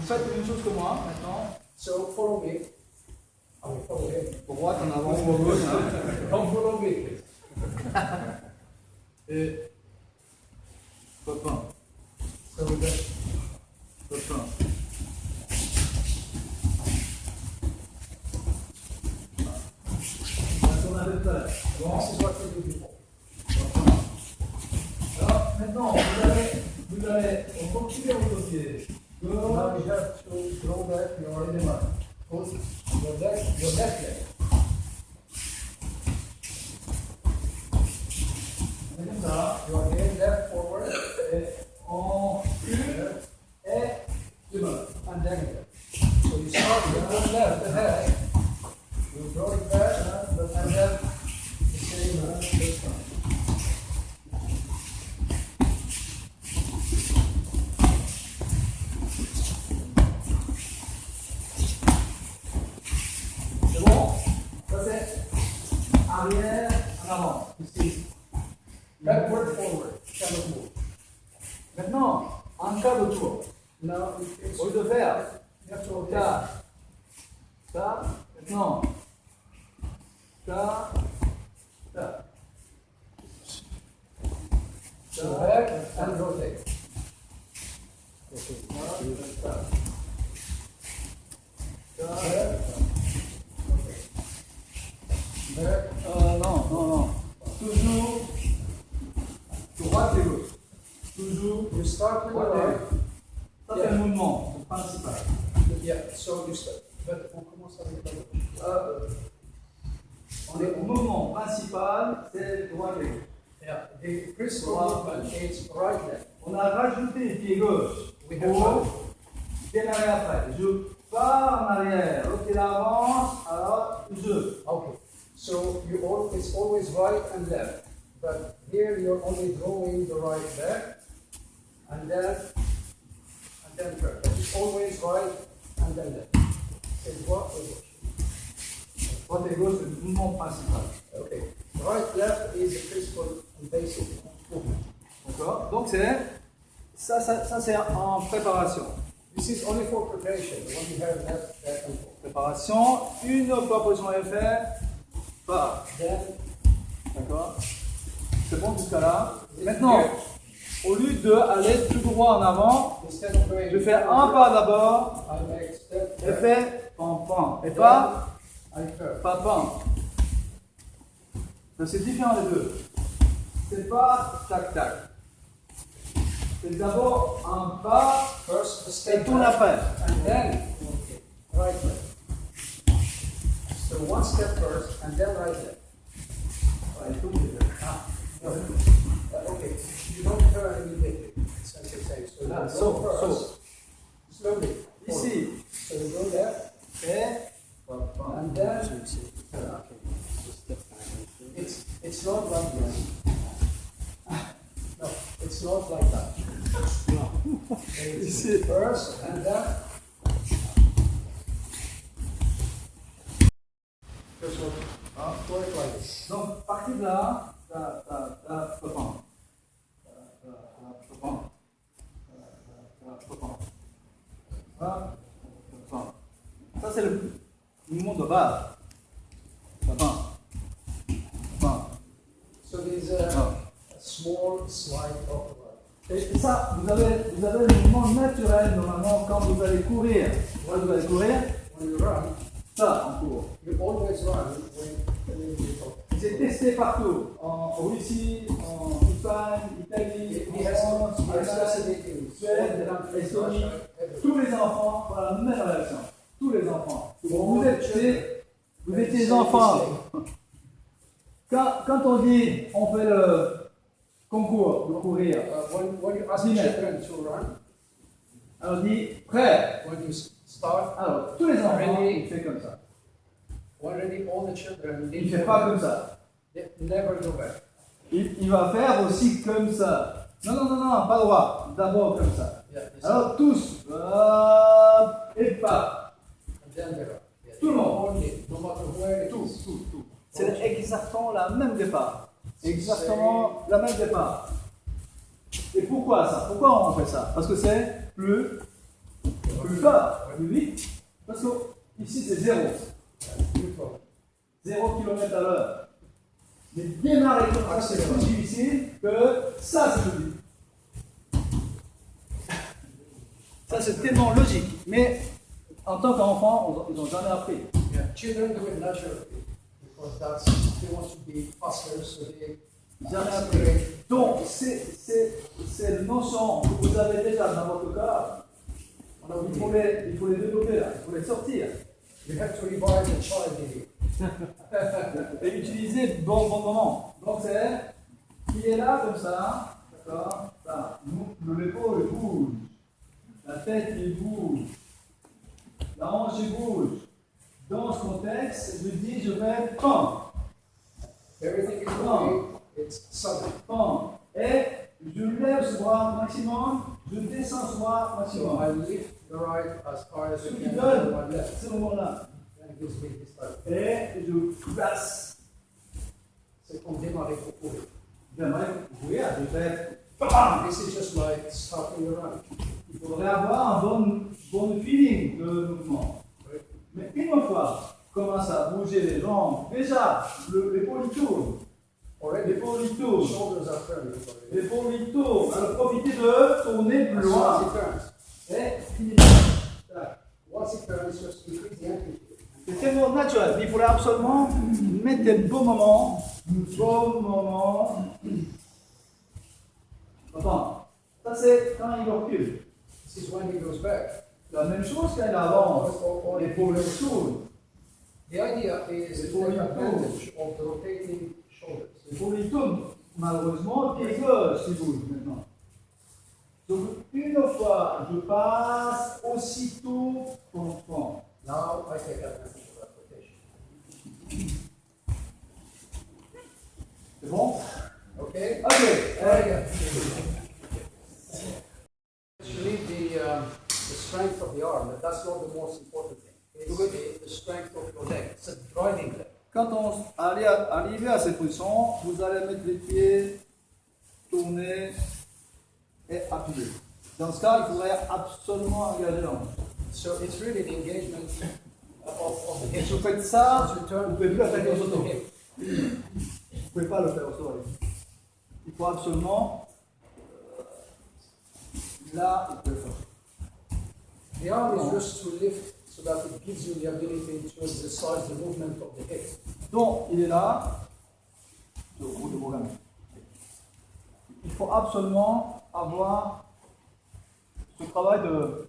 faites la même chose que moi maintenant. So follow me. I will follow him. Droite en avant ou à gauche. Don't follow me, please. Et copain, So we got copain. C'est ce qu'on avait fait. Bon, this is what we do before. alors maintenant, vous allez continuer votre pied. Now we have to throw back your foot, your left leg. Comme ça. You are going left forward Et en une et deux. and then left. So you start with your left ahead, you throw it back, and then the same this one. C'est bon? Ça c'est arrière, en avant. Ici. Backward, forward, kind of move. Maintenant, en cas de tour, Now au lieu de faire you have to rotate. ça, maintenant, ça. So back and rotate. Back. Non. Toujours droite et gauche. Toujours. You start with the right. Ça c'est le mouvement principal. Yeah, so you start. But on commence avec la gauche. Le mouvement principal, c'est droite et gauche. Yeah, the principal movement is right leg. On a rajouté le pied gauche We have pour démarrer après. Je pars en arrière, l'autre il avance, alors je. Okay, so it's always right and left, but here you're only drawing the right leg, and then turn. But it's always right and then left. C'est droit et gauche. Droite et gauche, c'est le mouvement principal. Okay, right left is the principal and basic movement. D'accord? Donc ça c'est en préparation. This is only for preparation. When you have left, back and forth. Préparation, une fois position est faite, part. Then D'accord? C'est bon jusqu'à là. Maintenant, au lieu d'aller tout droit en avant, instead of going je fais un pas d'abord I make step et back. fais pam. Et pas I turn. pam. C'est différent les deux. C'est pas tac. C'est d'abord un pas First a et step tourne back, après. and then right leg. So one step first, and then right leg. Ouais, tout le temps. Okay, you don't turn immediately, as you say. So you So, go first, slowly. Ici, So you go there, et and then it's not like that. No, it's not like that. It's Ici. first, and then. Just work like this. donc, partir de là, ça c'est le mouvement de base. So there's a small slide of the right. Et ça, vous avez le mouvement naturel normalement quand vous allez courir. Quand vous allez courir, When you run, ça en cours. you always run when you go. C'est testé partout, en Russie, en Espagne, Italie, He has France, facility, Suède, Estonie. Tous les enfants ont la même réaction. Tous les enfants. Vous étiez enfants. Quand on dit on fait le concours de courir, When you ask children to run, alors on dit prêt. when you start, Alors tous les enfants, ils font comme ça. already all the children Il ne fait pas comme ça. they never go back. Il va faire aussi comme ça. Non, pas droit. D'abord comme ça. Yeah, this Alors tous, et pas. and then they run. Yeah, Tout le monde. only, no matter where it Tout. is. C'est exactement la même départ. Exactement la même départ. Et pourquoi ça? Pourquoi on fait ça? Parce que c'est plus corps, plus vite, parce que ici c'est 0. Neutral. 0 km/h. Mais démarrer comme ça, c'est plus difficile que ça, c'est plus vite. Ça, c'est tellement logique. Mais en tant qu'enfant, ils n'ont jamais appris. Yeah. Children do it naturally because that's they want to be faster, so they Jamais appris. Donc, ces notions que vous avez déjà dans votre corps, il faut les développer là, il faut les sortir. you have to revive the child in you. Et utiliser bon moment. Donc, il est là comme ça, d'accord, ça. L'épaule bouge, la tête il bouge, la hanche il bouge. Dans ce contexte, je dis je vais prendre. Everything is moving, it's sudden. Prendre. Et je lève ce bras maximum, je descends ce bras So maximum. I lift the right as far as Ce I qui can donne to my left. ce moment-là. And it gives me this type. Et je place. C'est comme démarrer pour courir. J'aimerais courir, je fais bam. This is just like starting a run. Il faudrait avoir un bon feeling de mouvement. Mais une fois, commence à bouger les jambes, déjà, l'épaule il tourne. Already, L'épaule il tourne. shoulders are turning. already. L'épaule il tourne. Alors profitez de tourner plus As soon as loin. it turns, Et finissez. Tac. once it turns, just increase the amplitude. C'est tellement naturel. Il faudrait absolument mettre des beaux moments. Beaux moments. Attends. Ça c'est quand il recule. This is when he goes back. La même chose quand il avance. Or L'épaule tourne. the idea is to take advantage of the rotating shoulders. L'épaule il tourne. Malheureusement, pied gauche il bouge maintenant. Donc une fois, je passe aussitôt pour prendre. Now I take advantage of that rotation. C'est bon? Okay? Ok. Actually, the strength of the arm, that's not the most important thing. It's the strength of your leg. It's a driving leg. Quand on arrive à cette position, vous allez mettre les pieds, tourner et appuyer. Dans ce cas, il faudrait absolument engager l'angle. So it's really the engagement of the Et hip. si vous faites ça, As you vous turn, ne pouvez plus le faire engage au the auto. hip. Vous ne pouvez pas le faire au sol. Il faut absolument là, il peut le faire. The arm is just to lift so that it gives you the ability to exercise the movement of the hip. Donc, il est là, au bout de programme. Il faut absolument avoir ce travail de.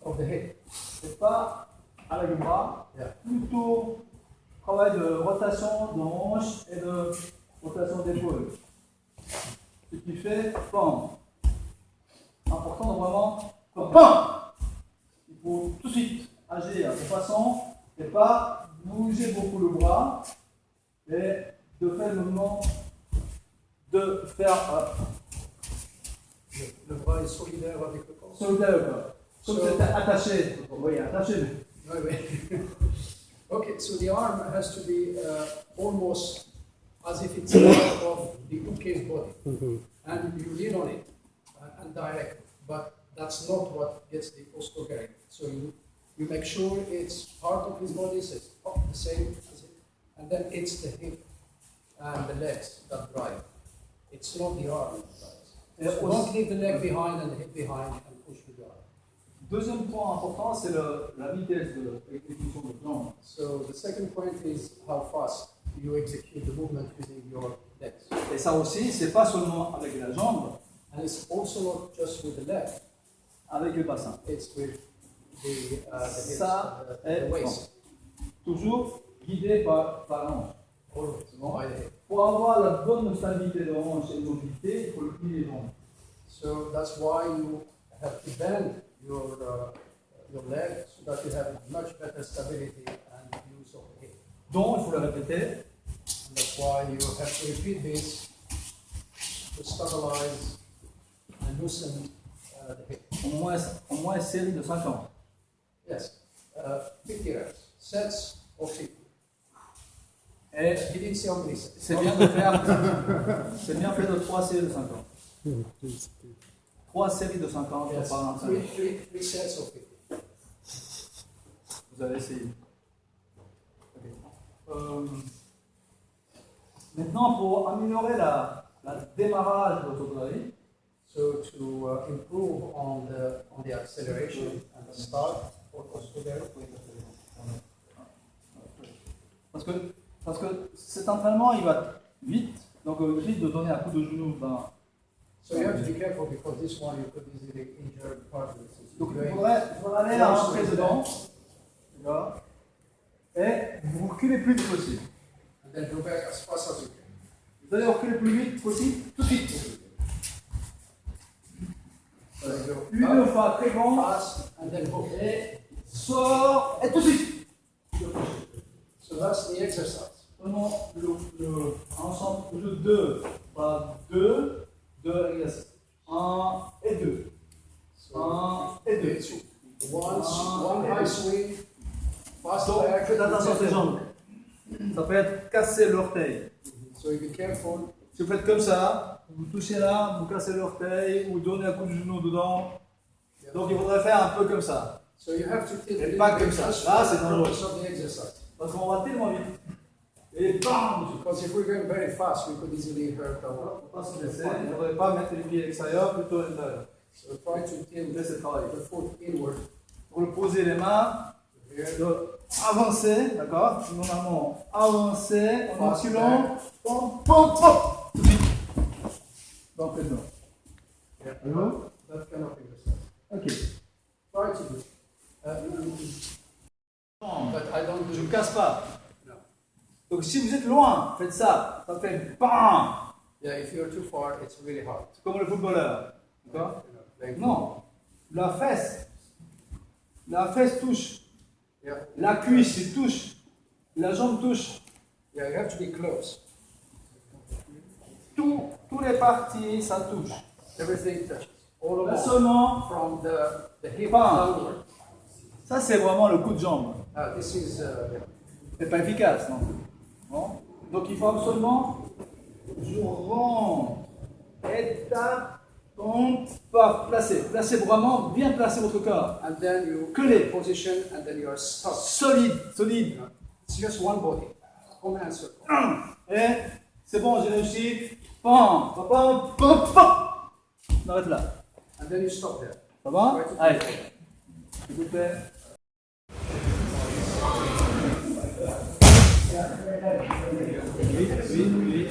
Of the hip. C'est pas avec le bras, Yeah. plutôt travail de rotation de hanche et de rotation d'épaule. Ce qui fait PAM. Important de vraiment PAM. Il faut tout de suite agir de façon et pas bouger beaucoup le bras et de faire le mouvement de faire Le bras est solidaire avec le corps. solidaire. Comme c'était attaché. Vous voyez, attaché. Right, right. Okay, so the arm has to be almost as if it's part of the hookcase body. And you lean on it and direct it. But that's not what gets the Oscar. So you make sure it's part of his body, so it's up the same as it. And then it's the hip and the legs that drive. It's not the arm that drives. So don't leave the leg behind and the hip behind and push with the arm. Deuxième point important, c'est la vitesse de l'exécution de jambes. So the second point is how fast you execute the movement using your legs. Et ça aussi, c'est pas seulement avec la jambe, And it's also not just with the leg, avec le bassin. it's with the hips Ça and est the waist. Toujours guidé par la hanche. Always by the hip. Pour avoir la bonne stabilité de hanche et de mobilité, il faut le plier les jambes. So that's why you have to bend your leg so that you have much better stability and use of the hip. Donc, il faut le répéter. And that's why you have to repeat this to stabilize and loosen the hip. Au moins une série de 50. Yes, 50 reps, sets of 50. Et He didn't say how many sets. c'est bien de faire, c'est bien fait de 3 séries de 50. 3 séries de 50 Yes, par un three sets of 50. Vous allez essayer. Ok. Maintenant, pour améliorer la démarrage de votre drill, So to improve on the acceleration and the start for Kosovo, parce que cet entraînement, il va vite, donc vite de donner un coup de genou dans. so you have to be careful because this one you could easily injure the cartilage. Donc il faudrait aller à rentrer dedans, d'accord, et vous reculez le plus vite possible. And then go back as fast as you can. Vous allez reculer le plus vite possible, tout de suite. Une fois très bon, Fast and then hook. et sort, et tout de suite. So that's the exercise. Prenons ensemble le jeu 2. Voilà, 2 exercices. 1 et 2. So 1 et 2. one high swing, fast Donc, back. faites attention à ces jambes. Ça peut être casser l'orteil. So you be careful. Si vous faites comme ça, vous touchez là, vous cassez l'orteil, vous donnez un coup de genou dedans. Donc il faudrait faire un peu comme ça. So you have to tilt Et a pas little comme bit ça. just Là, for c'est the dangereux. purpose of the exercise. Parce qu'on va tellement vite. Et bam! Because if we're going very fast, we could easily hurt Il ne our. faut pas se laisser, il ne faudrait pas mettre les pieds à l'extérieur, plutôt à l'intérieur. So try to tilt Laissez travailler. the foot inward. Pour le poser les mains, Here. avancer, d'accord? Normalement, avancer, en Fast reculant, back. pom, pom, pom! Tout de suite. Donc, c'est bon. Yeah. Allô? That kind of exercise. Ok. Try to do. But I don't Je do. ne casse pas. No. Donc, si vous êtes loin, faites ça. Ça fait BAM! Yeah, if you're too far, it's really hard. C'est comme le footballeur. D'accord? Like, Non. La fesse. La fesse touche. Yeah. La cuisse il touche. La jambe touche. Yeah, you have to be close. Tous les parties, ça touche. Everything touches. All Là along. seulement, From the hip Bam. downward. ça c'est vraiment le coup de jambe. This is yeah. C'est pas efficace, non? Non. Donc il faut absolument, je rentre, étape, tombe, paf, placez. Placez vraiment, bien placer votre corps. And then you Que les- position and then you are stuck. Solide, solide. It's just one body. Home and circle. Et c'est bon, j'ai réussi. Pam, pam, pam, pam, pam. On arrête là. And then you stop there. Ça va? Right to Allez. the- S'il vous plaît. Vite, vite, vite.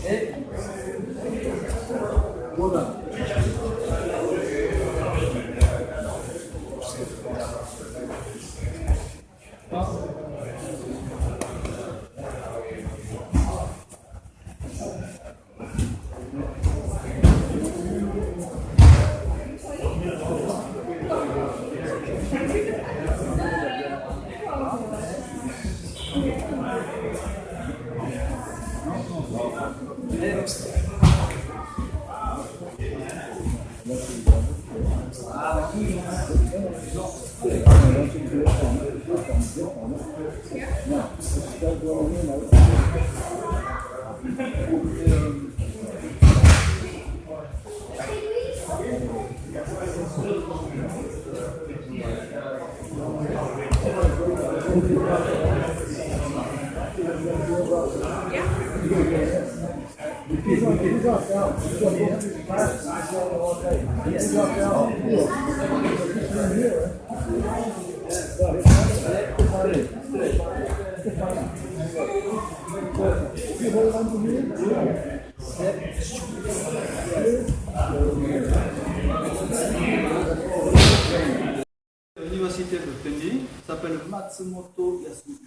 Et voilà. l'université de Tendy s'appelle Matsumoto Yasuichi.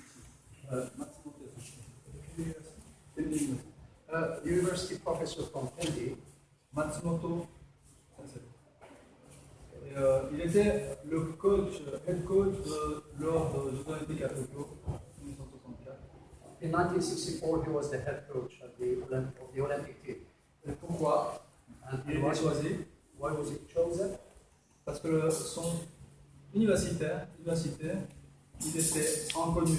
Matsumoto Yasuichi. Tendy. University professor from Tendy. Matsumoto Sensei. Et, il était le coach, head coach lors des Jeux Olympiques à Tokyo en 1964. In 1964, he was the head coach of the Olympic team. Et pourquoi il why, était choisi? why was he chosen? Parce que son université, il était inconnu.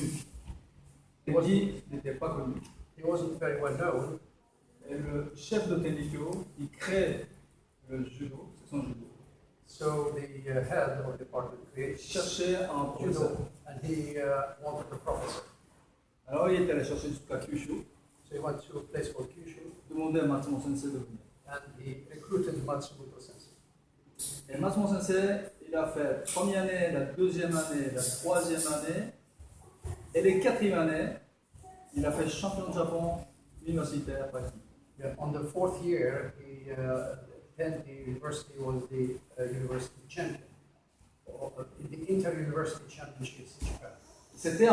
Tendy n'était pas connu. He wasn't very well known. Et le chef de Tendikyo, il crée le judo, c'est son judo. So the head of the department Il created cherchait un professeur. judo, and he wanted a professor. Alors il est allé chercher jusqu'à Kyushu, So he went to a place called Kyushu, demandait à Matsumoto Sensei de venir. and he recruited Matsumoto Sensei. Et Matsumoto Sensei, il a fait la première année, la deuxième année, la troisième année, et les quatrième année, il a fait champion de Japon universitaire par équipe. Yeah, on the fourth year, he Tendy University was the university champion, in the inter-university championships in Japan. C'était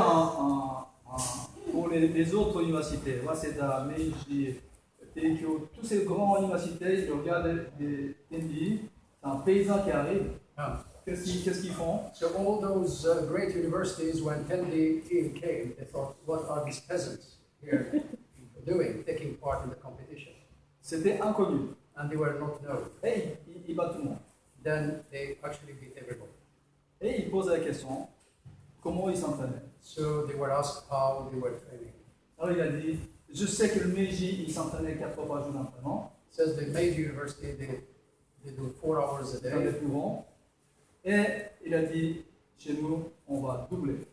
pour les autres universités, Waseda, Meiji, Teikyo, tous ces grandes universités, ils regardent les Tendy, c'est un paysan qui arrive. Ah. Qu'est-ce qu'ils font? So all those great universities, when Tendy team came, they thought, what are these peasants here doing, taking part in the competition? C'était inconnu. And they were not known. Et il bat tout le monde. Then they actually beat everybody. Et il pose la question, comment il s'entraînait? So they were asked how they were training. Alors il a dit, je sais que le Meiji, il s'entraînait 4 fois par jour d'entraînement, It says the Meiji University, they do 4 hours a c'est un des day. plus grands. Et il a dit, chez nous, on va doubler.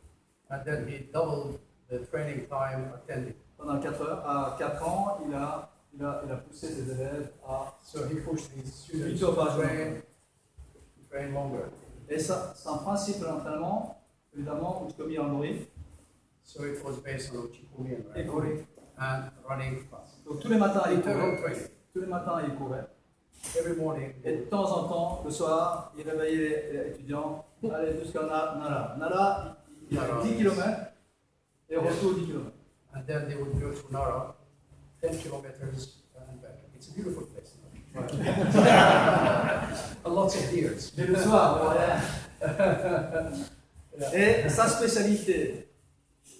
And then he doubled the training time attended. Pendant 4 heures, à 4 ans, il a poussé ses élèves à... So he pushed his students 8 heures par to jour. train longer. Et ça, c'est un principe de l'entraînement, évidemment, où je commis en nourri, So it was based on Uchikumi et courir. and running fast. Donc tous les matins, il Interval courait. training. Tous les matins, il courait. Every morning. Et de temps en temps, le soir, il réveillait les étudiants, allez jusqu'à Nara. Nara, il y a Nara, 10 yes. km et retour 10 km. And then they would go to Nara, 10 kilometers and back. It's a beautiful place. A lot of deers. Mais le soir, voilà. Et sa spécialité,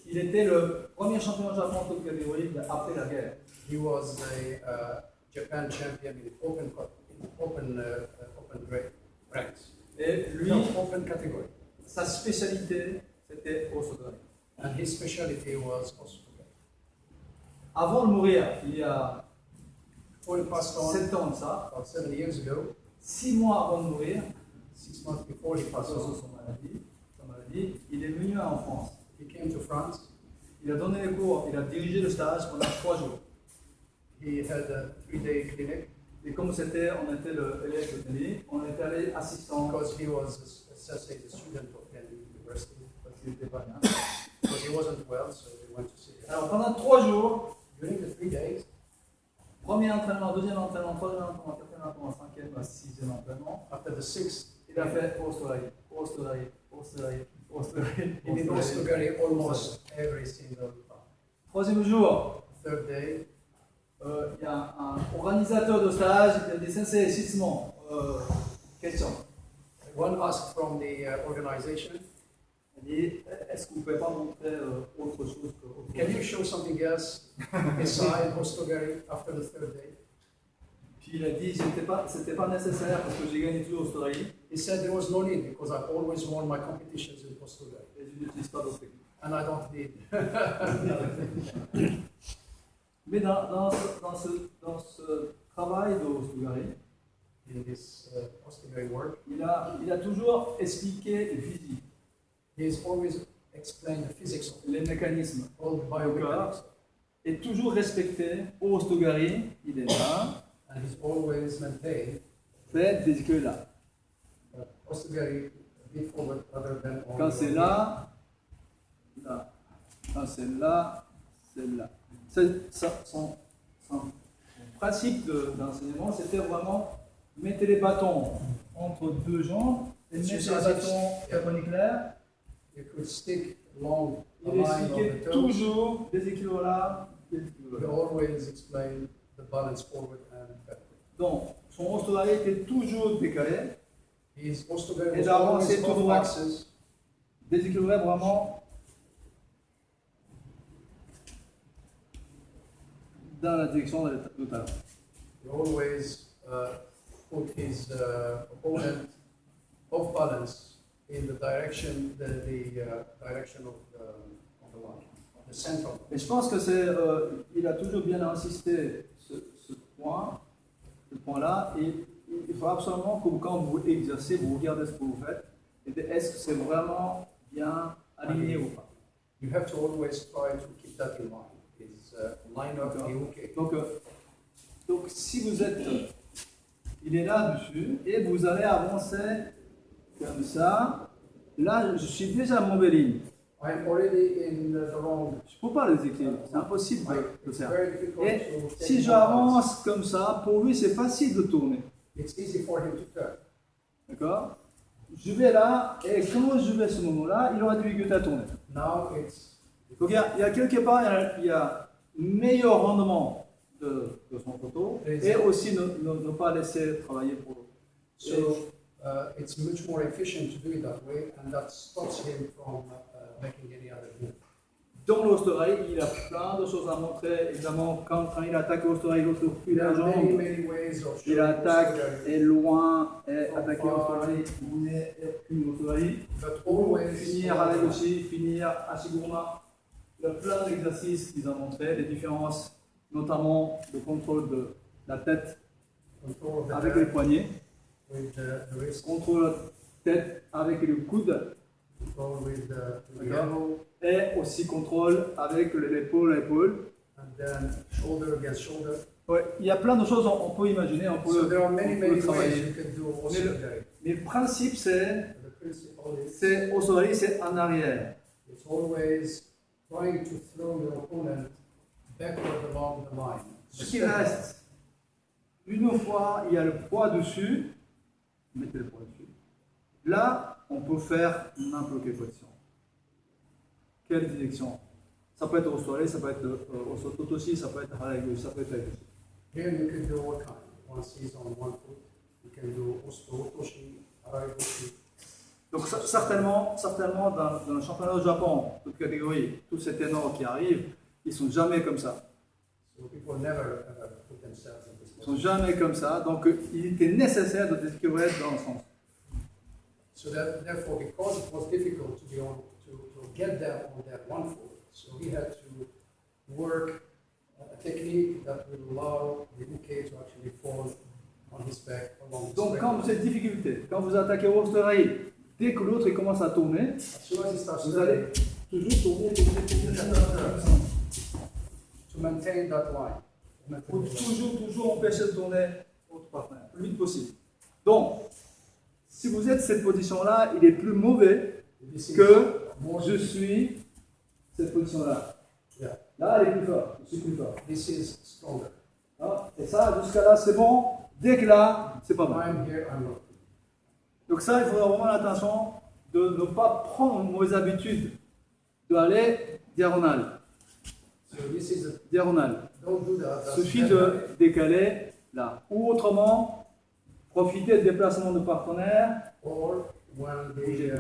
il était le premier champion du Japon de toute catégorie après la guerre. He was a Japan champion in open ranks. Et lui, No, open category. sa spécialité, c'était Osogari. And his specialty was Osaka. Avant de mourir, il y a Before he passed on 7 ans de ça, about 7 years ago, 6 mois avant de mourir, 6 months before he à passed cause de on, sa maladie, il est venu en France. he came to France. Il a donné les cours, il a dirigé le stage pendant 3 jours. He had a 3-day clinic Et comme c'était, on était le élève de Tendy, on était allé assistant because he was assessing the student of Kennedy University. parce qu'il n'était pas bien. Because he wasn't well, so they went to see him. Alors pendant 3 jours, During the 3 days, premier entraînement, deuxième entraînement, troisième entraînement, quatrième entraînement, cinquième, sixième entraînement, after the 6th, il a fait Osogari, Osogari, Osogari, Osogari, he did Osogari almost every single time. Troisième jour, Third day, il y a un organisateur de stage, il a dit Sensei, Shitsumon, question. one asked from the organization, Il dit est-ce que vous ne pouvez pas montrer autre chose que can you show something else beside Osogari after the third day? Puis il a dit c'était pas nécessaire parce que j'ai gagné toujours Osogari He said there was no need because I've always won my competitions in Osogari et je n'utilise pas d'autres techniques. and I don't need. Mais dans ce travail de Osogari, In this Osogari work, il a toujours expliqué le physique, he's always explained the physics of les mécanismes, all the biomechanics, et toujours respecté Osogari, il est là, and he's always maintained fait des que là. Osogari a bit forward rather than on Quand the- c'est là, là. Quand c'est là, c'est là. Son principe d'enseignement, c'était vraiment mettez les bâtons entre deux jambes une It's méthanisation thermonucléaire. You could stick along the Il line of expliquait the toes. toujours des équilibres là, des équilibres You là. always explain the balance forward and backward. Donc, son ostolarie était toujours décalé, His osteogram Et was d'avancer always tout off droit. axis. déséquilibré vraiment dans la direction de talon. He always put his opponent off balance in the direction, direction of the line, of the center. Et je pense que c'est, il a toujours bien insisté ce point-là, et il faut absolument que quand vous exercez, vous regardez ce que vous faites, et est-ce que c'est vraiment bien aligné ou pas. You have to always try to keep that in mind. His line-up, D'accord. okay. Donc si vous êtes, il est là-dessus, et vous allez avancer comme ça, là je suis déjà à mauvaise ligne. I'm already in the wrong. Je ne peux pas les équilibrer, c'est impossible de le It's faire. very difficult Et to take si more j'avance comme ça, pour lui c'est facile de tourner. balance. It's easy for him to turn. D'accord? Je vais là, et quand je vais à ce moment-là, il aura du difficulté à tourner. Now it's Donc il y a quelque part, il y a meilleur rendement de son photo, et aussi ne pas laisser travailler pour l'autre. so it's much more efficient to do it that way, and that stops him from making any other move. Dans l'Australie, il a plein de choses à montrer. Évidemment, quand il attaque l'Australie, l'autre recule There la are many, jambe. many ways of Il showing attaque, Australia, est loin, et attaquer l'Australie, et puis l'Australie. but Pour always finir avec aussi, finir à Sigurma. Il y a plein d'exercices qu'ils ont montrés, les différences, notamment le contrôle de la tête control of the avec les head poignets, with the wrist, contrôle de la tête avec le coude, control with the D'accord. elbow, et aussi contrôle avec l'épaule à épaule. and then shoulder against shoulder. Ouais, il y a plein de choses qu'on peut imaginer, on peut, So there are on many, peut many ways travailler. you can do Mais also there. Mais le principe, c'est The principle is Australie, c'est en arrière. it's always trying to throw your opponent backward along the line. Ce qui reste, une fois il y a le poids dessus, mettez le poids dessus. Là, on peut faire n'importe quelle position. Quelle direction? Ça peut être au soleil, ça peut être au sototoshi, ça peut être à la gauche, ça peut être à la gauche. Here you can do what kind. Once he's on one foot, you can do ostotoshi, araigoshi. Donc certainement dans le championnat du Japon, toute catégorie, tous ces ténors qui arrivent, ils sont jamais comme ça. So people never ever put themselves in this Ils sont position. jamais comme ça. Donc il était nécessaire de déséquilibrer dans le sens. So that therefore, because it was difficult to be on to get there on that one foot, so he had to work a technique that will allow the uke to actually fall on his back along the Donc quand vous êtes difficulté, quand vous attaquez au Australie, dès que l'autre il commence à tourner, As soon as he starts vous allez turning, toujours tourner. to maintain that line. Il faut toujours empêcher de tourner votre partenaire, le plus vite possible. Donc, si vous êtes cette position-là, il est plus mauvais This is que more, je suis cette position-là. yeah, Là, elle est plus forte, je suis plus fort. this is stronger. Hein? Et ça, jusqu'à là, c'est bon. Dès que là, c'est pas bon. I'm here, I'm not. Donc ça, il faudra vraiment l'attention de ne pas prendre une mauvaise habitude d'aller diagonale. So this is a, Diagonale. don't do that. Il That's suffit better. de décaler là. Ou autrement, profiter du déplacement de partenaire, Or when the uke is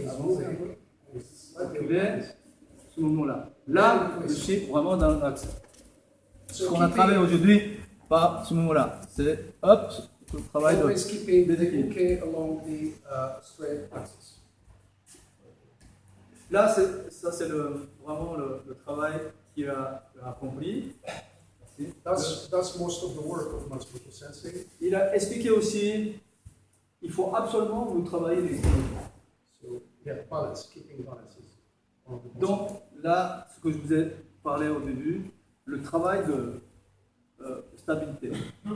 Avancez un moving, peu. it's slightly reculer, advanced. ce moment-là. Là, je suis vraiment dans l'axe. Ce So qu'on a travaillé aujourd'hui, pas ce moment-là. C'est hop, le travail de. always keeping the déséquilibre. uke along the straight axis. Là, ça c'est vraiment le travail qu'il a accompli. Merci. That's most of the work of Matsumoto Sensei. Il a expliqué aussi, il faut absolument vous travailler l'extrémité. So yeah, balance, keeping balance is one of the most Donc là, ce que je vous ai parlé au début, le travail de stabilité,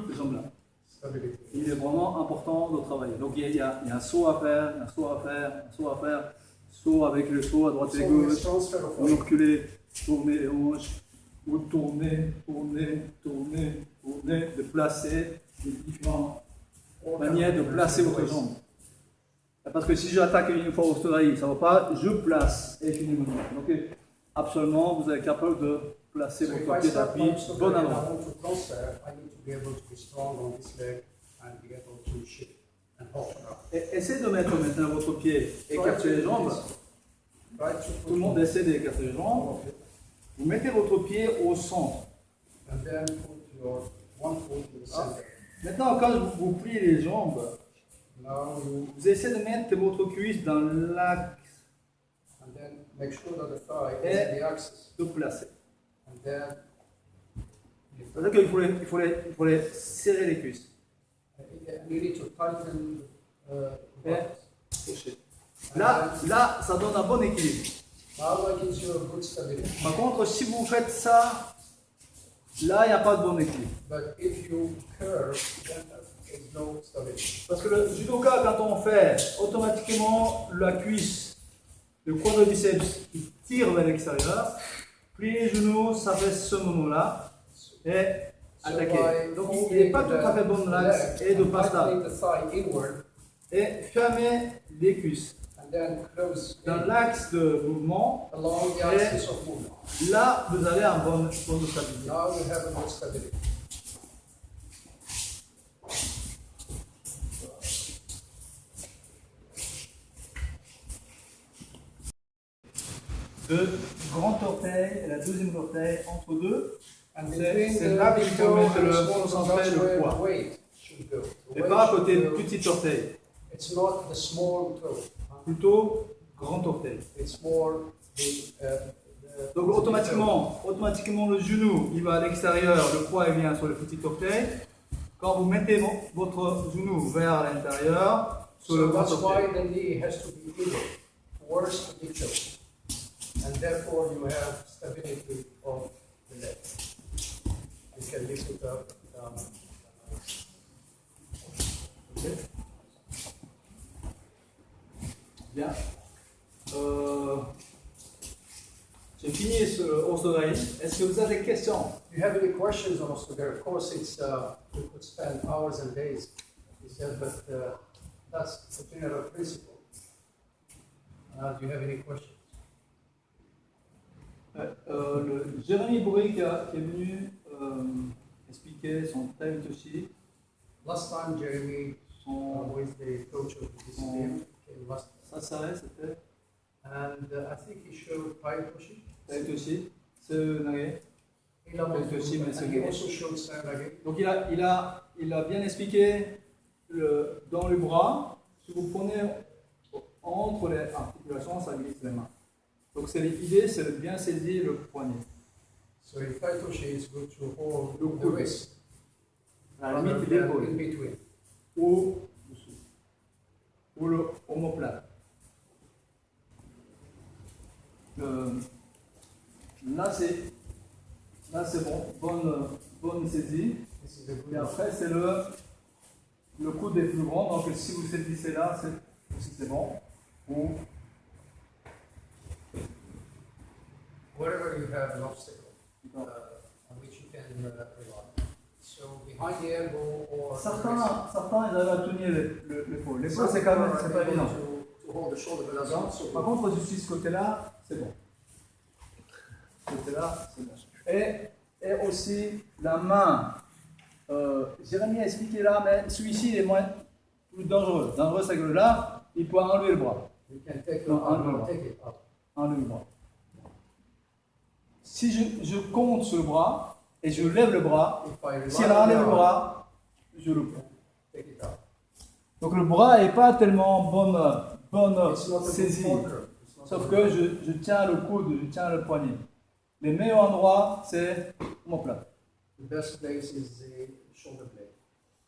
ces jambes-là, stability. il est vraiment important de travailler. Donc il y a un saut à faire, un saut à faire, un saut à faire, saut avec le saut à droite et So à always gauche, transfer of vous weight. reculez, tournez les hanches, vous tournez, de placer les différentes manières de placer votre jambe. parce que si j'attaque une fois au soleil, ça ne va pas, je place et finis mon mouvement. Donc, absolument, vous êtes capable de placer So if votre I pied start d'appui from Stoker bon and I endroit. want to transfer, I need to be able to be strong on this leg and be able to shift and hold around. Et essayez de mettre maintenant votre pied écarté les jambes. Try to Tout le monde essaie d'écarter les jambes. Vous mettez votre pied au centre. and then put your one foot in the center. Maintenant, quand vous pliez les jambes, Now you vous essayez de mettre votre cuisse dans l'axe and then make sure that the thigh Eh. is in the axis. de placer. And then you, C'est-à-dire qu'il faut les serrer les cuisses. and you need to tighten the Eh. buttocks. Là, ça donne un bon équilibre. Now that gives you a good stability. Par contre, si vous faites ça, là, il n'y a pas de bon équilibre. But if you curve, then there's no stability. Parce que le judoka, quand on fait, automatiquement, la cuisse, le quadriceps, il tire vers l'extérieur. Plier les genoux, ça fait ce moment-là. Et attaquer. Donc, il n'est pas tout à fait bon de l'axe et de pasta. tightening the thigh inward Et fermer les cuisses. and then close Dans in l'axe de mouvement, along the axis of movement. là, vous avez un bon stabilité. Now you have a good stability. Le grand orteil et la deuxième orteil entre deux. And C'est- between c'est the là qu'il big faut toe mettre and le the small toe, concentrer that's le where poids. the weight should go. The Et weight pas à should côté go- petit orteil, It's not the small toe. plutôt grand orteil. It's more the Donc automatiquement le genou il va à l'extérieur, le poids il vient sur le petit orteil. Quand vous mettez votre genou vers l'intérieur, sur le So grand that's why orteil. the knee has to be inward, towards the big toe. And therefore you have stability of the leg. You can lift it up, down. Ok. Bien. J'ai fini ce Osodai. Est-ce que vous avez des questions? Do you have any questions on Ostogar? Of course, it's we could spend hours and days, he said, but that's the general principle. Do you have any questions? Le Jérémy Bourri qui est venu expliquer son Taitoshi, Last time, Jeremy, son who is the coach of the discipline, came last, Sasare, c'était and I think he showed Taitoshi. Taitoshi, Seunage. Taitoshi, mais And he Seunage. also showed Seunage. Donc il a bien expliqué dans le bras, si vous prenez entre les articulations, ça glisse les mains. Donc l'idée, c'est de bien saisir le poignet. So in Taitoshi, it's good to hold Le the coude. wrist À la rather limite than l'épaule, in between. ou dessous, ou le omoplate. Là c'est bon, bonne saisie. This is a good Et après c'est le coude est plus grand, donc si vous saisissez là, c'est bon. Ou wherever you have an obstacle on which you can rely. So behind the elbow or certains ils arrivent à tenir l'épaule. L'épaule c'est quand même c'est pas évident. to hold the shoulder, but that's not so Par good. contre, si ce côté-là, c'est bon. Ce côté-là, c'est bon. Et aussi, la main. Jérémy a expliqué là, mais celui-ci il est plus dangereux. Dangereux, c'est que là, il peut enlever le bras. You can take, No, take it up. Enlever le bras. Si je compte sur le bras et je lève le bras, If I rely si elle on enlève the le arm, bras, je le prends. take it up. Donc le bras n'est pas tellement bonne It's not a good saisie. fulcrum. It's not Sauf a que good- je tiens le coude, je tiens le poignet. Les meilleurs endroits, c'est mon plat. the best place is the shoulder blade,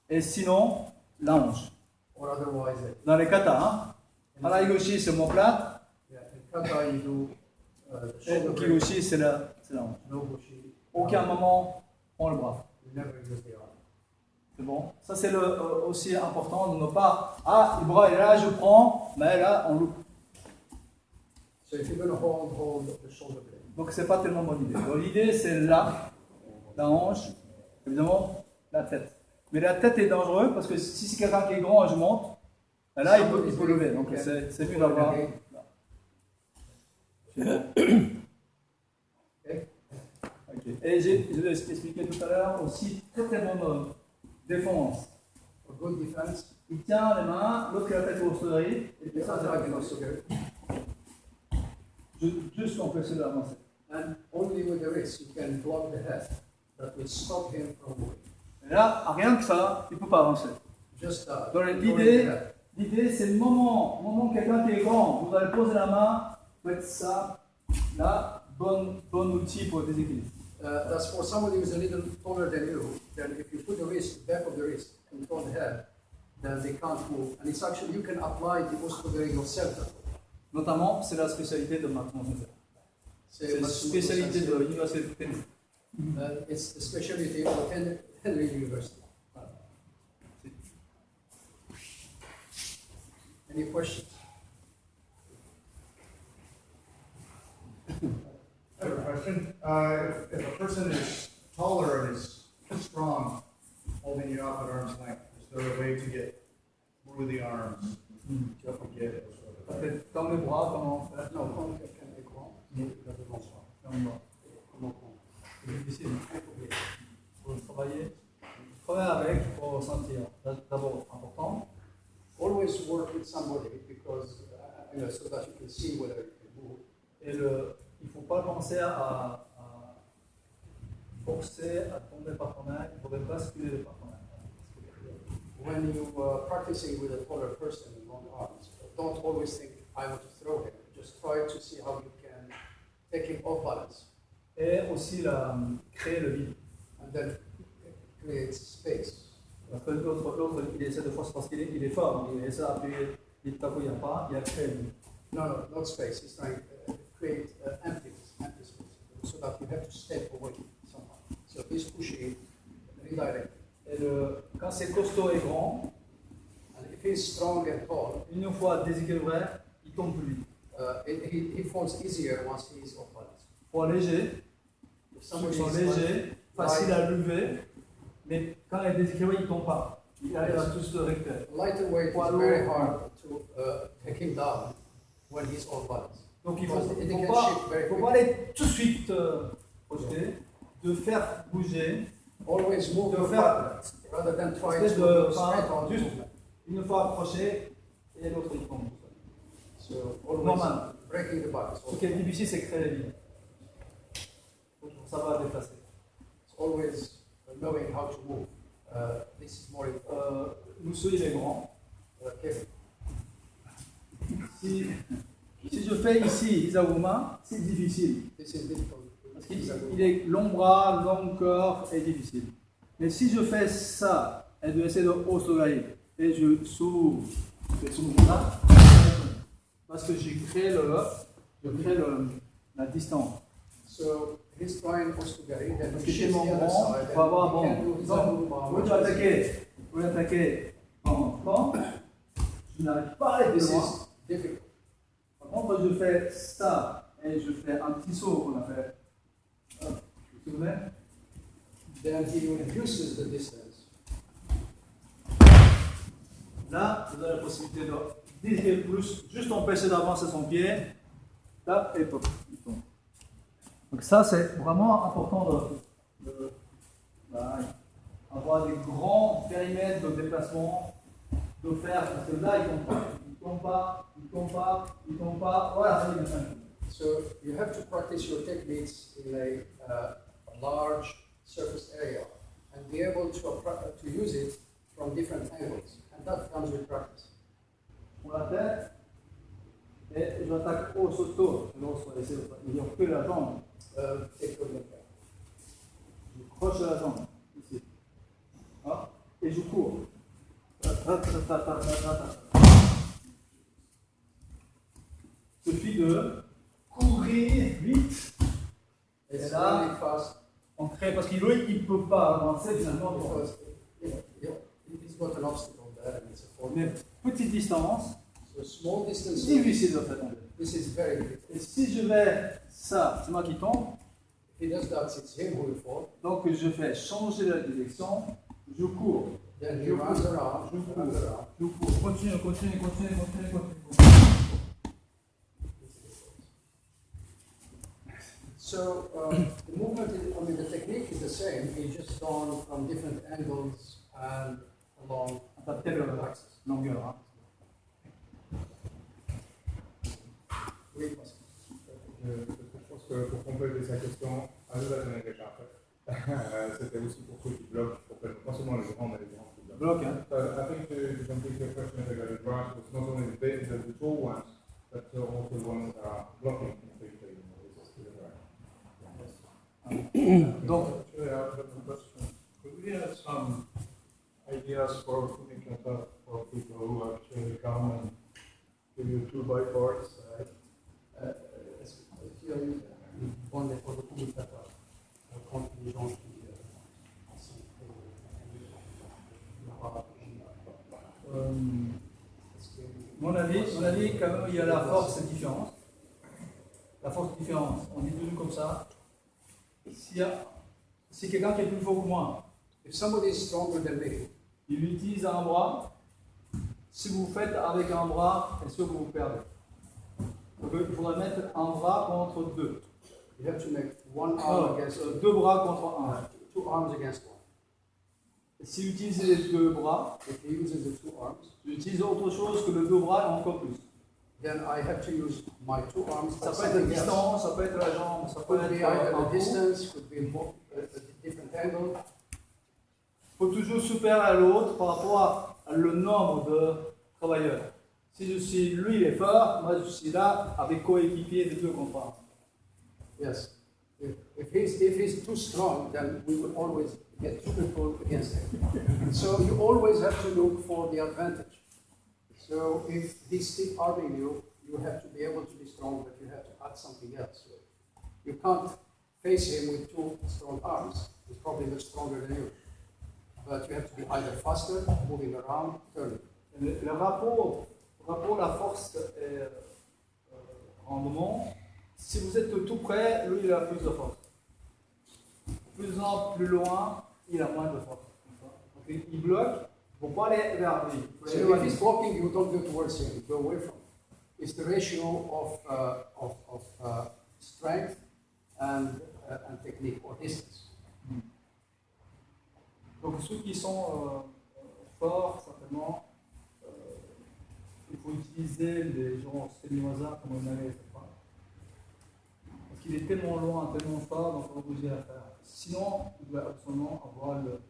Et sinon, la hanche. or otherwise, Dans les katas, hein. À la higoshi, c'est mon plat. yeah, in kata you do the Et shoulder au blade, kigoshi, c'est la hanche. no bushi. Aucun moment, on le bras. You never use the arm. C'est bon. Ça, c'est aussi important de ne pas. Ah, le bras est là, je prends, mais là, on loupe. So if you're going to hold the shoulder blade. Donc, c'est pas tellement bonne idée. Donc, l'idée, c'est là, la hanche, évidemment, la tête. Mais la tête est dangereuse parce que si c'est quelqu'un qui est grand et je monte, Et là, il peut lever, donc c'est mieux d'avoir. Ok. Et je l'ai expliqué tout à l'heure aussi, très bonne défense. For good defense, Il tient les mains, l'autre qui a la tête au soleil, et puis the ça, other c'est can la also go. juste empêcher d'avancer. And only with the wrist you can block the head. That will stop him from moving. Et là, rien que ça, il ne peut pas avancer. Just that. Donc Controlling the l'idée, head. c'est le moment quelqu'un qui est grand, vous allez poser la main, faites ça, là, bon outil pour le déséquilibre. That's for somebody who's a little taller than you. Then if you put the wrist, back of the wrist, control the head, then they can't move. And it's actually, you can apply the Osprey yourself. Notamment, c'est la spécialité de Martin Joseph. C'est la spécialité de l'université de tennis. It's the specialty of Henry University. Any questions? I have a question. If a person is taller and is strong, holding you up at arm's length, is there a way to get through the arms? To get Ça fait dans les bras, comment faire? No, comme quelqu'un est grand, il a besoin de ça. Dans les bras. Comment prendre? C'est difficile. Il faut travailler. Travailler avec pour ressentir. D'abord, important. Always work with somebody because, so that you can see whether you can move. Et il ne faut pas penser à forcer à tomber le partenaire, il faudrait basculer le partenaire. When you are practicing with a taller person in long arms, don't always think, I want to throw him. Just try to see how you can take him off balance. Et aussi créer le vide. And then create space. Parce que l'autre, il essaie de forcer parce qu'il est fort, donc il essaie d'appuyer, il tape, il n'y a pas, il a créé le vide. No, not space. He's trying to create empty space, so that you have to step away somehow. So he's pushing, redirect. Et quand c'est costaud et grand, And if he's strong and tall, une fois déséquilibré, il tombe plus vite. he falls easier once he's off balance. Pour léger, If ceux somebody qui sont is légers, faciles à lever, mais quand il est déséquilibré, il ne tombe pas. Il arrive à tout se récupérer. lighter weight is very hard to take him down when he's off balance. Donc il ne Because faut, they faut can pas, shift very faut quickly. pas aller tout de suite projeter, de faire bouger, Always move de your faire partner rather than try espèce to de go straight on juste movement. une fois approché et l'autre il tombe. So always Normal. breaking the balance. Ce qui est difficile, c'est créer les vides. Donc ça va déplacer. It's always knowing how to move. This is more important. Mousseau, il est grand. Kevin. Si je fais ici Isawuma, c'est difficile. This is difficult. Parce qu'il est long bras, long corps et difficile. Mais si je fais ça et de essayer de Osogai et je s'ouvre ce mouvement-là, parce que je crée la distance. So he's trying Osugari, then Parce he que shifts tellement the other grand, side, il faut avoir and he bon. can do his Donc, own vous pouvez attaquer en je n'arrive pas à aller plus This loin. is difficult. Par contre, je fais ça et je fais un petit saut qu'on a fait. Hop, vous vous souvenez? Then he reduces the distance. Là, vous avez la possibilité de désirer plus, juste empêcher d'avancer son pied. Là, et pop, il tombe. Donc ça, c'est vraiment important de avoir des grands périmètres de déplacement, de faire, parce que là, il tombe pas, voilà, ça y est. So you have to practice your techniques in a large surface area and be able to use it from different angles. And that comes with practice. Pour la tête, et je m'attaque au saut, il n'y a que la jambe. Take a look at. Je croche la jambe, ici. Hop, et je cours. Il suffit de courir vite. Et It's là, really fast on crée, parce qu'il ne peut pas avancer finalement. because he's got an obstacle there and it's a Mais formula. petite distance, So small distance, difficile de faire tomber. this is very difficult. Et si je vais ça, c'est moi qui tombe. If he does that, it's him who will fall. Donc je fais changer la direction, je cours. Then he runs around, runs around. Continue. So the movement, the technique is the same. It's just done from different angles and along Adapté à la longueur. Hein. Oui. Je pense que pour compléter sa question, I know that in English after. C'était aussi pour ceux qui bloquent, pas seulement les grands, mais les grands qui bloquent. Bloc, hein. I think to complete your question regarding drugs, it's not only the tall ones, but also the ones that are blocking completely. Donc, Actually, I have a question. Could we have some ideas for putting it up for people who actually come and give you 2x4s, right? Est-ce que tu as eu une bonne communicateur contre les gens qui mon avis, quand même, il y a la force différence. La force différence, on dit toujours comme ça. Si quelqu'un qui est plus fort que moi, if somebody is stronger than me, il utilise un bras, si vous faites avec un bras, est-ce que vous perdez? Donc il faudrait mettre un bras contre deux. you have to make one arm against Deux bras contre un. two arms against one. S'il utilise les deux bras, If he uses the two arms, j'utilise autre chose que le deux bras et encore plus. then I have to use my two arms. Ça for peut être la something else. distance, ça peut être la jambe, ça peut Could be être either un a coup. distance, could be a different angle. Il faut toujours supérieur à l'autre par rapport à le nombre de travailleurs. Si je suis, lui il est fort, moi je suis là avec coéquipier des deux contre un. Yes. If he's too strong, then we will always get two people against him. So you always have to look for the advantage. So if he's still arming you, you have to be able to be strong, but you have to add something else. You can't face him with two strong arms. He's probably much stronger than you. But you have to be either faster, moving around, turning. Le rapport la force et rendement, si vous êtes tout près, lui il a plus de force. Plus loin, il a moins de force. Donc, il bloque, il ne faut pas aller vers lui. Il faut aller So vers if lui. he's blocking, you don't go towards him, you go away from him. It's the ratio of strength and technique or distance. Donc ceux qui sont forts, certainement, il faut utiliser les gens semi-hasard comme on avait, etc. Parce qu'il est tellement loin, tellement fort, donc on va bouger à faire. Sinon, il doit absolument avoir le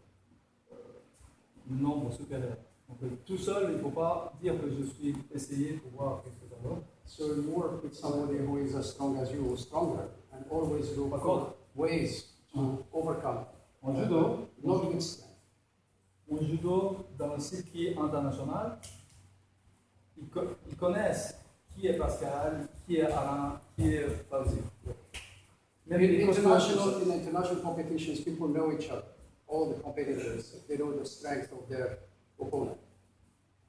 nombre supérieur. Donc tout seul, il ne faut pas dire que je suis essayé pour voir qu'est-ce que ça donne. So you work with somebody who is as strong as you, or stronger, and always look Par for contre, ways to overcome. en judo, Not with strength. en judo, dans le circuit international, ils connaissent qui est Pascal, qui est Alain, qui est Fauzi. Même les In coachs, international competitions, people know each other. All the competitors, they know the strength of their opponent.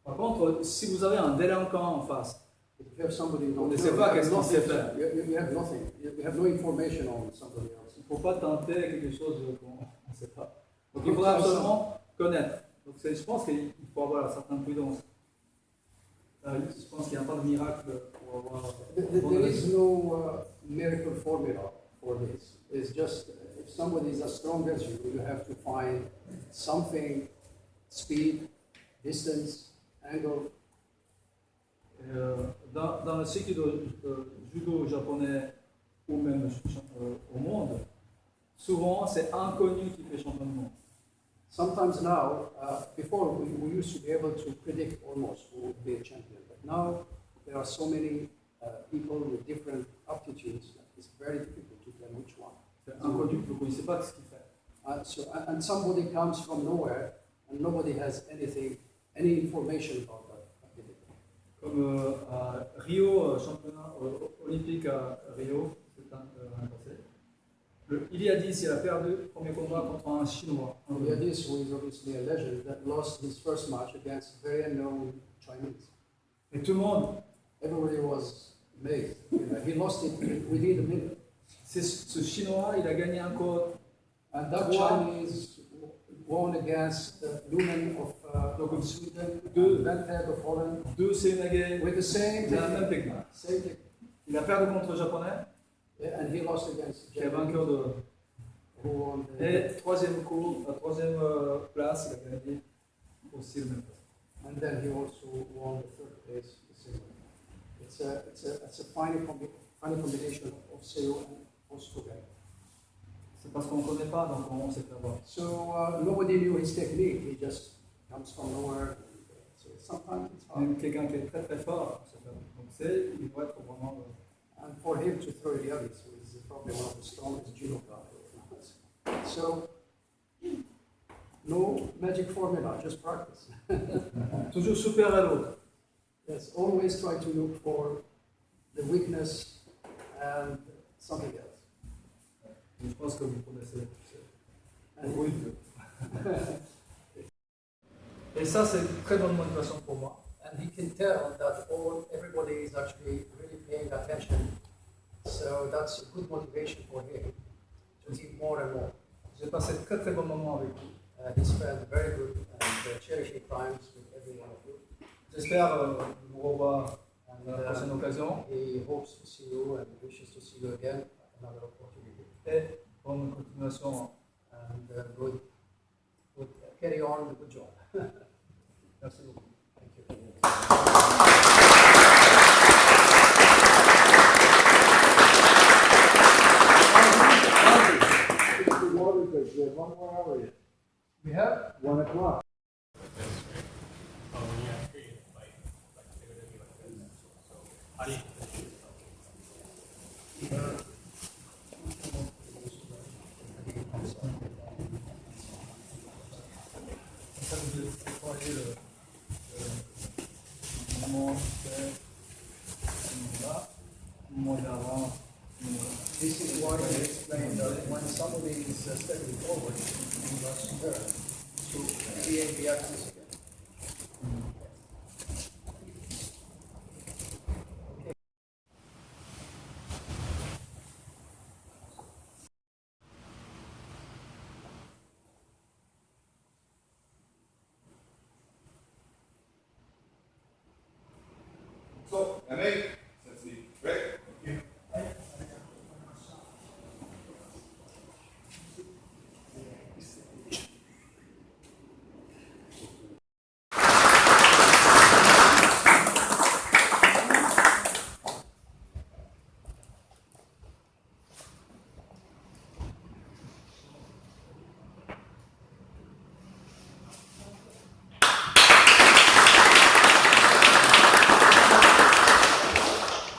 par contre, si vous avez un délinquant en face, If you have somebody who on ne don't sait know, pas you qu'est-ce have qu'il sait nothing, faire. you have nothing. You have no information on somebody else. Il ne faut pas tenter quelque chose qu'on ne sait pas. Donc il faudra absolument connaître. Donc je pense qu'il faut avoir une certaine prudence. Je pense qu'il n'y a pas de miracle pour avoir. There is no miracle formula for this. It's just if somebody is as strong as you, you have to find something, speed, distance, angle. Dans le cycle de judo japonais ou même au monde, souvent c'est inconnu qui fait champion du monde. Sometimes now, before we used to be able to predict almost who would be a champion, but now there are so many people with different aptitudes that it's very difficult to tell which one. C'est inconnu, donc on ne sait pas ce qu'il fait. And somebody comes from nowhere and nobody has any information about that ability. Comme à Rio, championnat olympique à Rio, c'est l'année passée. Le Iliadis, il a perdu le premier combat contre un Chinois. Iliadis, who is obviously a legend, that lost his first match against a very unknown Chinese. Et tout le monde, Everybody was amazed. He lost it within a minute. ce Chinois, il a gagné encore And that Wow. Chinese won against Lumen of Sweden, Deux. Vented of Holland, 2 Sénégalais, with the same c'est la même technique. technique. Same technique. Il a perdu contre le japonais, Yeah, and he lost against qui est Germany, vainqueur de. who won the, Et troisième coup, la troisième place, il a gagné aussi le même place. and then he also won the third place. The silver. It's a funny combination of Seo and Ostogen. C'est parce qu'on ne connaît pas, donc on s'est fait avoir. So nobody knew his technique. He just comes from nowhere. So sometimes it's hard. Même quelqu'un qui est très très fort, on s'est fait avoir. Donc il doit être vraiment. And for him to throw the others, who is probably one of the strongest judo guys. So no magic formula, just practice. Toujours super à l'autre. Yes, always try to look for the weakness and something else. Je pense que vous connaissez. And Oui. Et ça, c'est une très bonne motivation pour moi. And he can tell that everybody is actually really paying attention. So that's a good motivation for him to give more and more. J'ai passé de très très bons moments avec vous. He spent very good and cherishing times with every one of you. J'espère vous revoir And à la prochaine occasion. he hopes to see you and wishes to see you again at another opportunity. Et bonne continuation. And good carry on, good job. Merci beaucoup. Thank you. We have 1 o'clock. Ça, je vais déployer le moment là, le moment d'avant. This is why I explained that when somebody is stepping forward, you must turn to create the axis again. So, Yannick, let's see. Rick?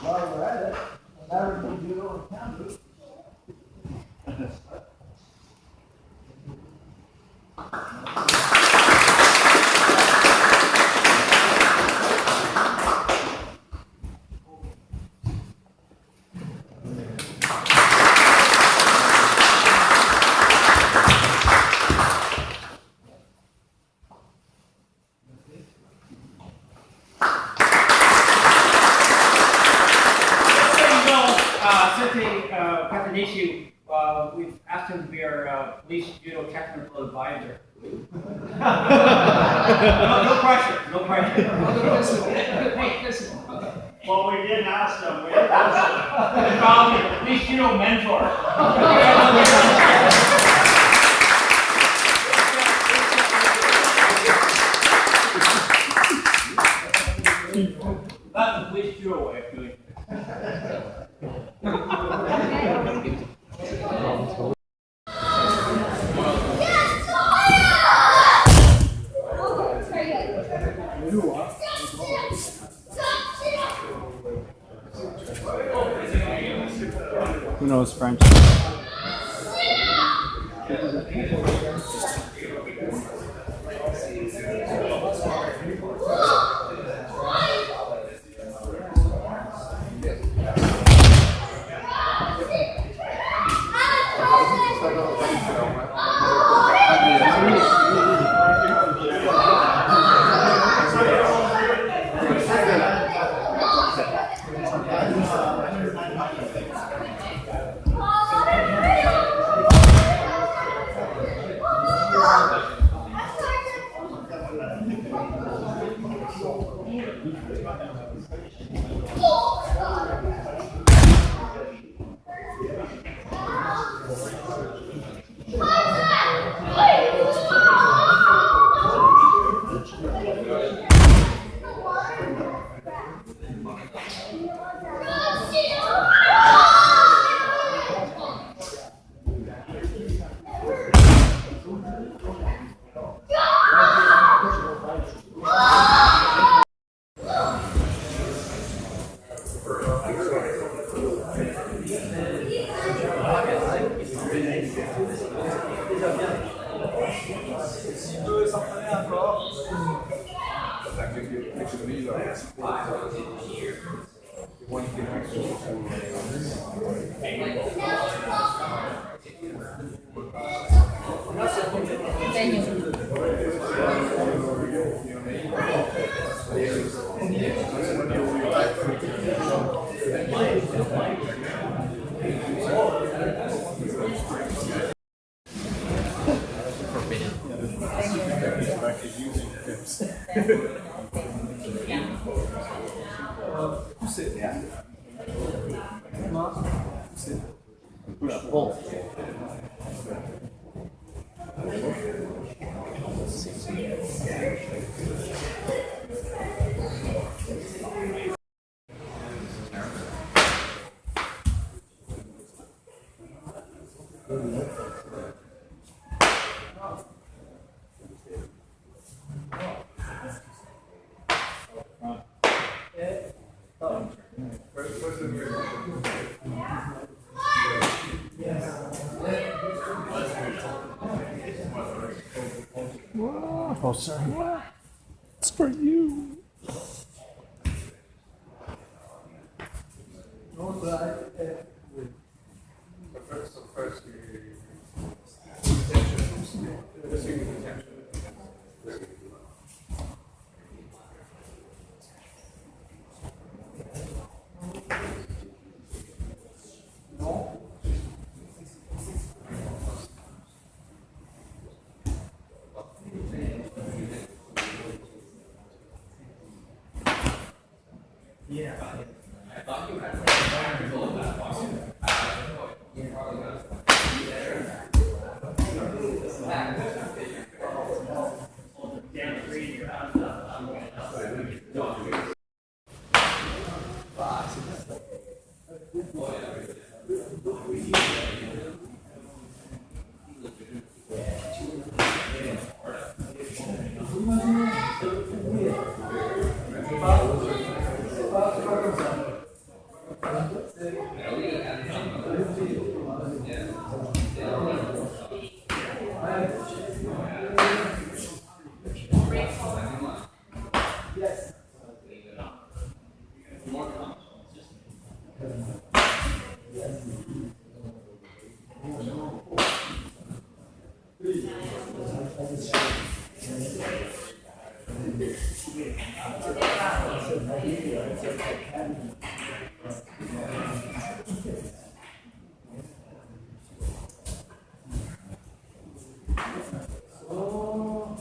While we're at it, American Judo and County. Captain Issue, we've asked him to be our police judo technical advisor. No pressure, no pressure. Hey, listen. Well, we didn't ask them. We didn't ask them. They call me police judo mentor. That's the police judo way of doing it. Who knows French? Si tu veux s'entraîner encore, pousser. Main, pousser. Bon. Oh, sorry. It's for you. Donc, là, So first you Oh.